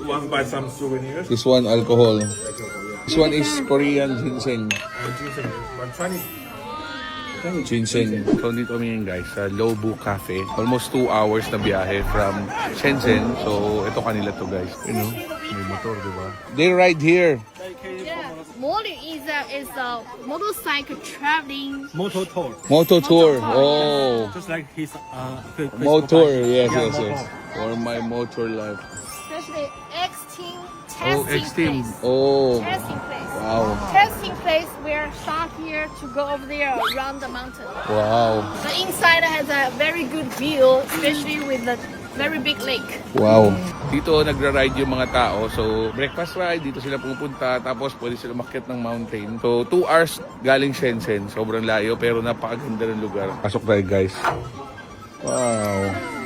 want to buy some souvenirs? This one, alcohol. This one is Korean ginseng. Ginseng, but Chinese. Ginseng. So, dito kami ngayon guys sa Lobu Cafe. Almost 2 hours na biyahe from Shenzhen. So, ito kanila to guys. You know, may motor, di ba? They ride here. Yeah, Molly is a motorcycle traveling. Motor tour. Motor tour. tour, Oh. Just like his Motor. Yes, Yeah, yes, yes. motor. For my motor life. Especially X-Team Oh, testing X-Team. place. Oh. Testing place. Wow. Testing place. We're start here to go over there around the mountain. Wow. The inside has a very good view, especially with the very big lake. Wow. Dito nagra-ride yung mga tao. So, breakfast ride. Dito sila pupunta. Tapos, pwede sila umakyat ng mountain. So, 2 hours galing Shenzhen. Sobrang layo pero napakaganda ng lugar. Pasok tayo, guys. Wow.